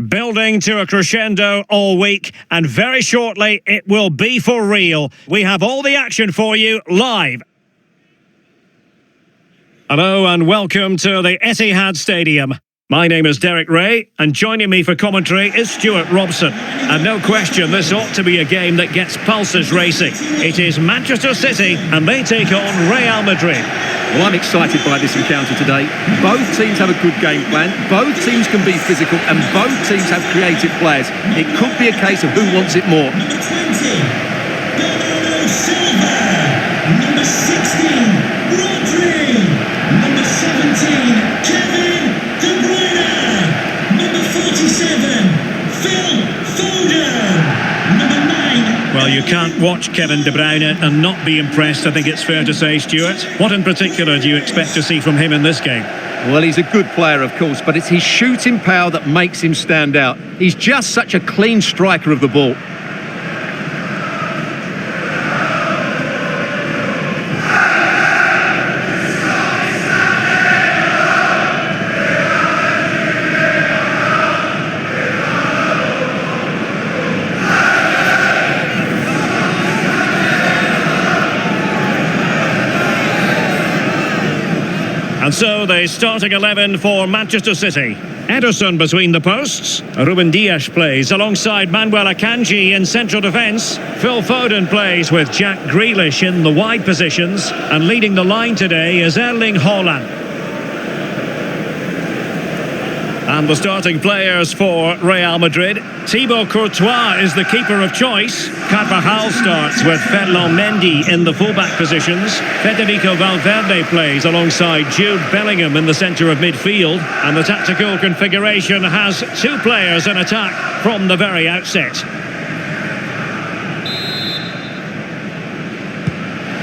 Building to a crescendo all week, and very shortly it will be for real. We have all the action for you live. Hello and welcome to the Etihad Stadium. My name is Derek Ray, and joining me for commentary is Stuart Robson. And no question, this ought to be a game that gets pulses racing. It is Manchester City, and they take on Real Madrid. Well, I'm excited by this encounter today. Both teams have a good game plan, both teams can be physical, and both teams have creative players. It could be a case of who wants it more. Number 16, Rodri. Number 17, Kevin De Bruyne. Number 47, Phil Foden. Number 9. Well, you can't watch Kevin De Bruyne and not be impressed, I think it's fair to say, Stuart. What in particular do you expect to see from him in this game? Well, he's a good player, of course, but it's his shooting power that makes him stand out. He's just such a clean striker of the ball. And so the starting 11 for Manchester City. Ederson between the posts. Ruben Dias plays alongside Manuel Akanji in central defence. Phil Foden plays with Jack Grealish in the wide positions. And leading the line today is Erling Haaland. And the starting players for Real Madrid. Thibaut Courtois is the keeper of choice. Carvajal starts with Ferland Mendy in the fullback positions. Federico Valverde plays alongside Jude Bellingham in the centre of midfield. And the tactical configuration has two players in attack from the very outset.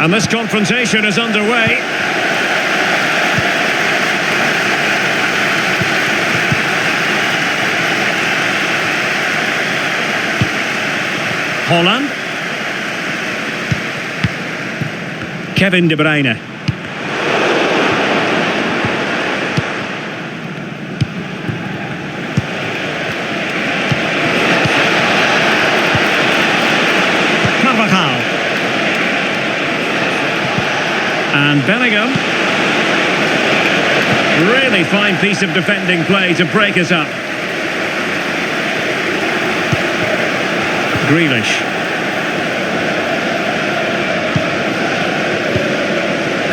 And this confrontation is underway. Haaland. Kevin De Bruyne. Carvajal. And Bellingham. Really fine piece of defending play to break us up. Grealish.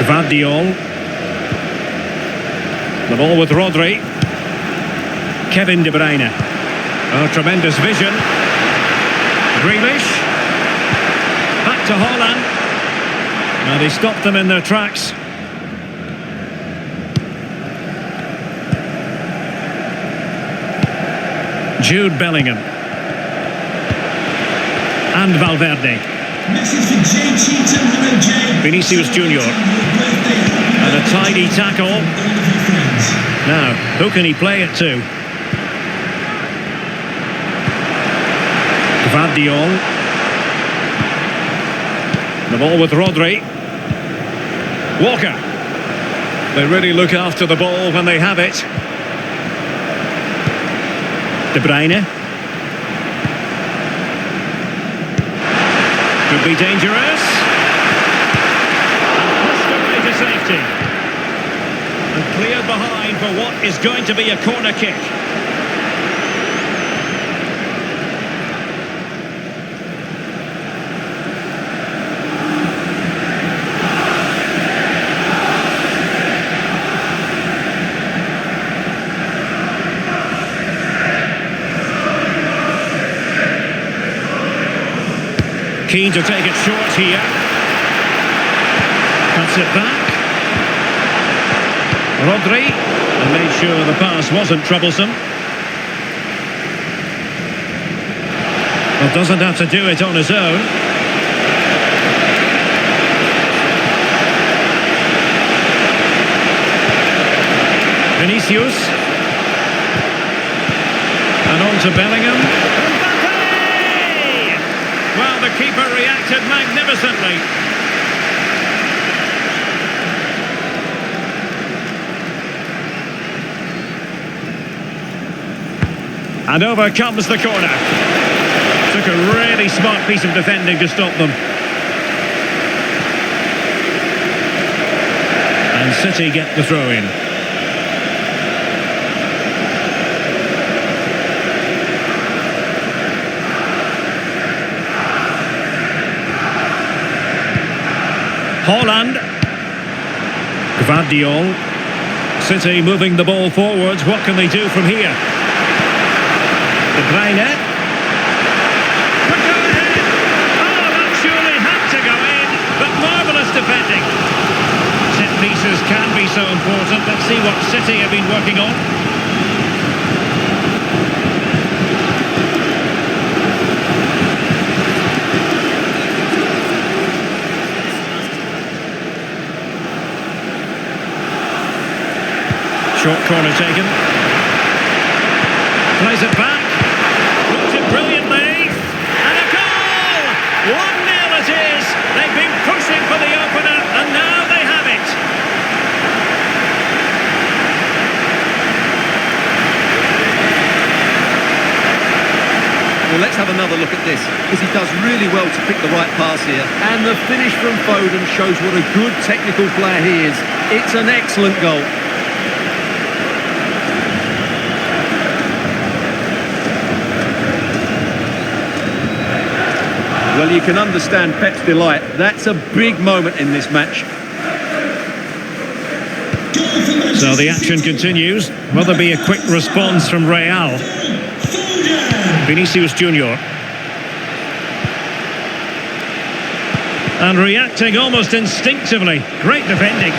Gvardiol. The ball with Rodri. Kevin De Bruyne. Oh, tremendous vision. Grealish. Back to Haaland. And he stopped them in their tracks. Jude Bellingham. And Valverde. Vinicius Junior. And a tidy tackle. Now, who can he play it to? Gvardiol. The ball with Rodri. Walker. They really look after the ball when they have it. De Bruyne. Could be dangerous. And pushed away to safety. And cleared behind for what is going to be a corner kick. Keen to take it short here. Cuts it back. Rodri. And made sure the pass wasn't troublesome. Well, doesn't have to do it on his own. Vinicius. And on to Bellingham. Well, the keeper reacted magnificently. And over comes the corner. Took a really smart piece of defending to stop them. And City get the throw in. Holland. Gvardiol. City moving the ball forwards. What can they do from here? De Bruyne. Could go ahead. Oh, that surely had to go in. But marvellous defending. Set pieces can be so important. Let's see what City have been working on. Short corner taken. Plays it back. Moves it brilliantly. And a goal! 1-0 it is. They've been pushing for the opener, and now they have it. Well, let's have another look at this, because he does really well to pick the right pass here. And the finish from Foden shows what a good technical player he is. It's an excellent goal. Well, you can understand Pep's delight. That's a big moment in this match. So the action continues. Will there be a quick response from Real? Vinicius Junior. And reacting almost instinctively. Great defending.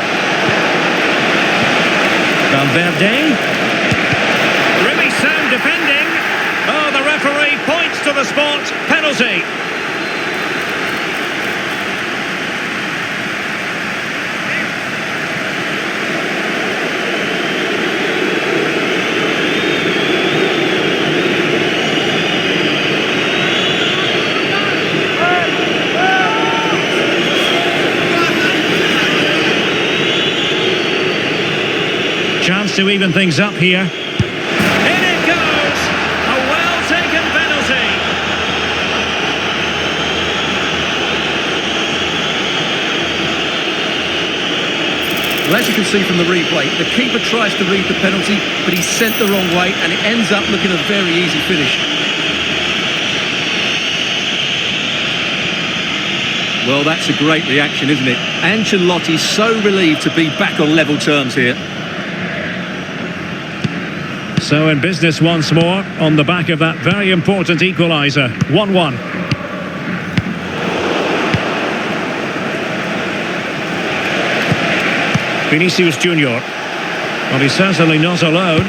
Valverde. Really sound defending. Oh, the referee points to the spot. Penalty. Chance to even things up here. In it goes! A well-taken penalty. Well, as you can see from the replay, the keeper tries to read the penalty, but he's sent the wrong way, and it ends up looking a very easy finish. Well, that's a great reaction, isn't it? Ancelotti's so relieved to be back on level terms here. So in business once more, on the back of that very important equaliser. 1-1. Vinicius Junior. Well, he's certainly not alone.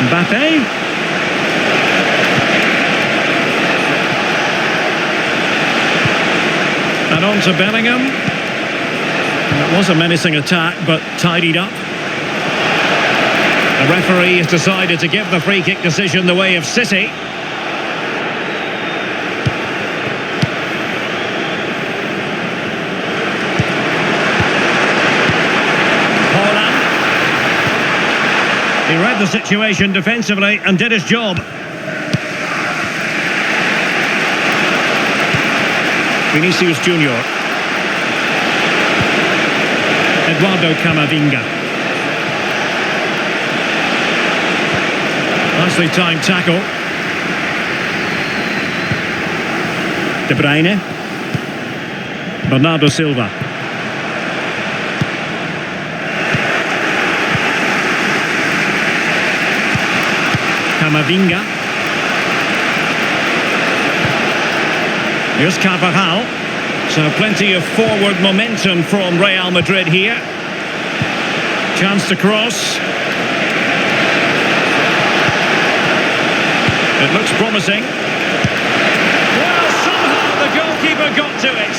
Mbappe. And on to Bellingham. It was a menacing attack, but tidied up. The referee has decided to give the free kick decision the way of City. Holland. He read the situation defensively and did his job. Vinicius Junior. Eduardo Camavinga. Nicely timed tackle. De Bruyne. Bernardo Silva. Camavinga. Here's Carvajal. So plenty of forward momentum from Real Madrid here. Chance to cross. It looks promising. Well, somehow the goalkeeper got to it.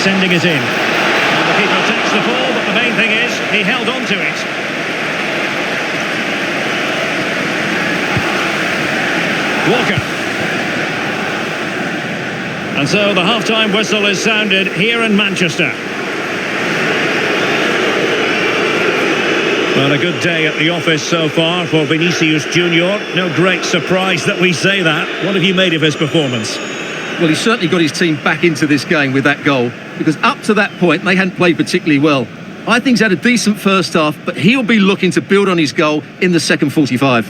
Sending it in. And the keeper takes the ball, but the main thing is he held on to it. Walker. And so the half-time whistle is sounded here in Manchester. Well, a good day at the office so far for Vinicius Junior. No great surprise that we say that. What have you made of his performance? Well, he's certainly got his team back into this game with that goal, because up to that point they hadn't played particularly well. I think he's had a decent first half, but he'll be looking to build on his goal in the second 45.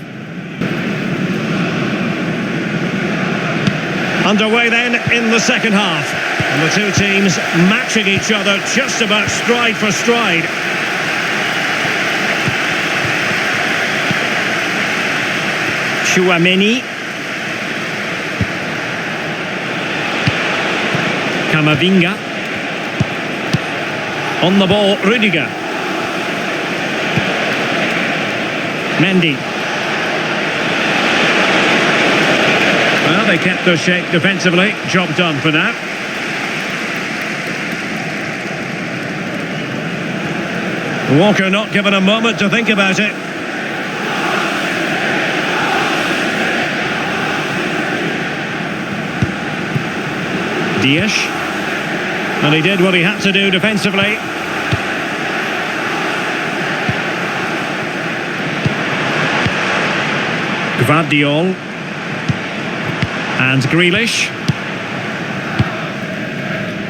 Underway then in the second half. And the two teams matching each other just about stride for stride. Chouameni. Camavinga. On the ball, Rudiger. Mendy. Well, they kept their shape defensively. Job done for now. Walker not given a moment to think about it. Dias. And he did what he had to do defensively. Gvardiol. And Grealish.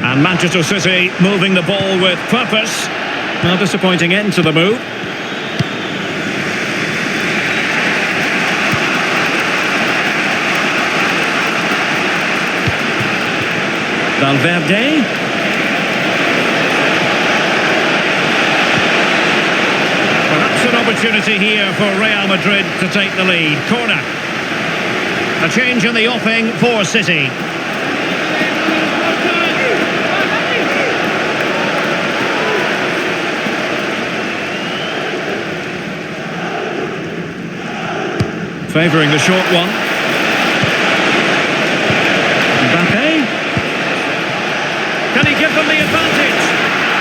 And Manchester City moving the ball with purpose. A disappointing end to the move. Valverde. Perhaps an opportunity here for Real Madrid to take the lead. Corner. A change in the offing for City. Favouring the short one. Mbappe. Can he give them the advantage?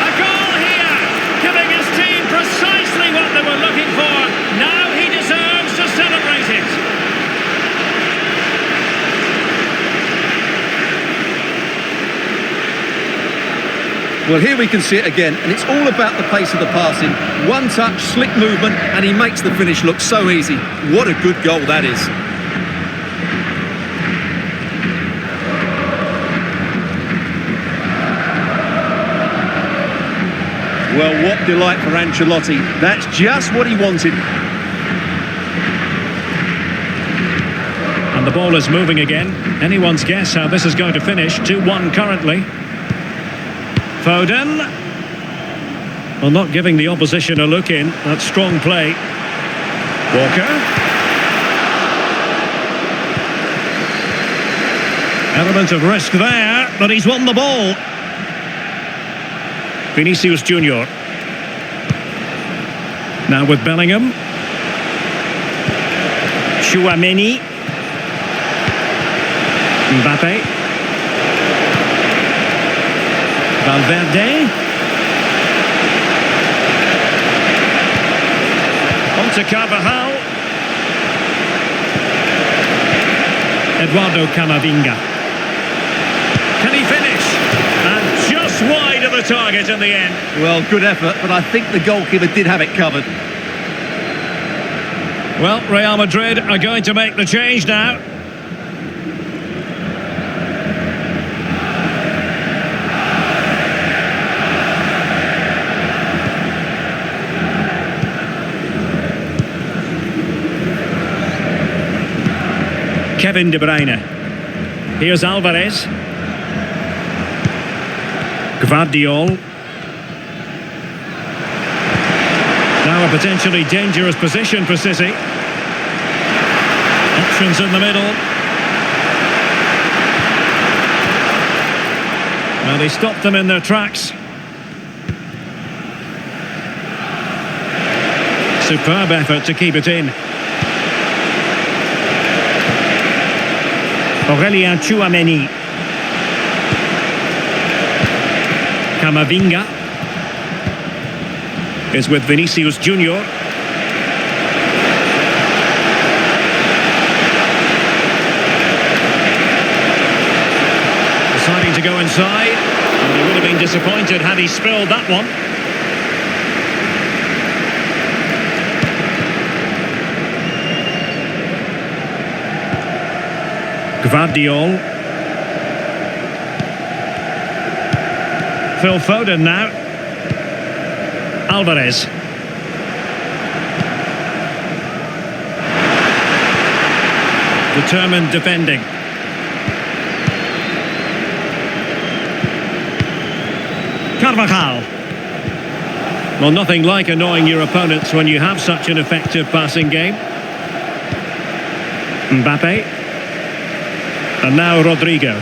A goal here, giving his team precisely what they were looking for. Now he deserves to celebrate it. Well, here we can see it again, and it's all about the pace of the passing. One touch, slick movement, and he makes the finish look so easy. What a good goal that is. Well, what delight for Ancelotti. That's just what he wanted. And the ball is moving again. Anyone's guess how this is going to finish. 2-1 currently. Foden. Well, not giving the opposition a look in. That's strong play. Walker. Element of risk there, but he's won the ball. Vinicius Junior. Now with Bellingham. Chouameni. Mbappe. Valverde. On to Carvajal. Eduardo Camavinga. Can he finish? And just wide of the target in the end. Well, good effort, but I think the goalkeeper did have it covered. Well, Real Madrid are going to make the change now. Kevin De Bruyne. Here's Alvarez. Gvardiol. Now a potentially dangerous position for City. Options in the middle. Well, they stopped them in their tracks. Superb effort to keep it in. Aurelien Chouameni. Camavinga is with Vinicius Junior. Looking to go inside. And he would have been disappointed had he spilled that one. Gvardiol. Phil Foden now. Alvarez. Determined defending. Carvajal. Well, nothing like annoying your opponents when you have such an effective passing game. Mbappe. And now Rodrigo.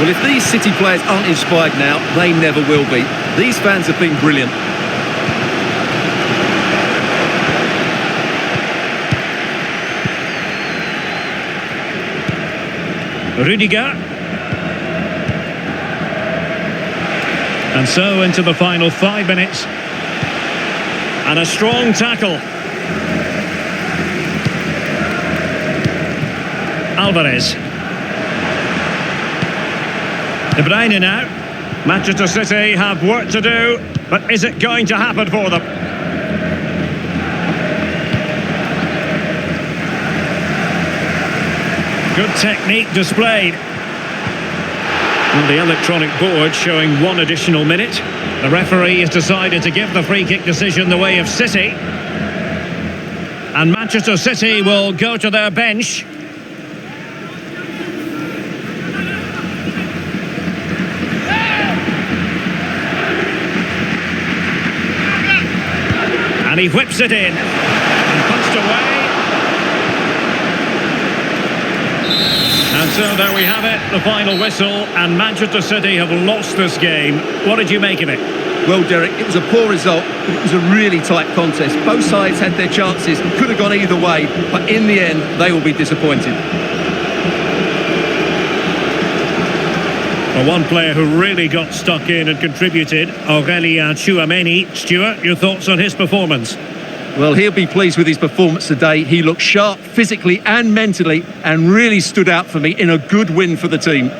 Well, if these City players aren't inspired now, they never will be. These fans have been brilliant. Rudiger. And so into the final 5 minutes. And a strong tackle. Alvarez. De Bruyne now. Manchester City have work to do, but is it going to happen for them? Good technique displayed. And the electronic board showing 1 additional minute. The referee has decided to give the free kick decision the way of City. And Manchester City will go to their bench. And he whips it in. And punched away. And so there we have it, the final whistle, and Manchester City have lost this game. What did you make of it? Well, Derek, it was a poor result, but it was a really tight contest. Both sides had their chances, could have gone either way, but in the end, they will be disappointed. Well, one player who really got stuck in and contributed, Aurelien Tchouameni. Stuart, your thoughts on his performance? Well, he'll be pleased with his performance today. He looked sharp physically and mentally and really stood out for me in a good win for the team.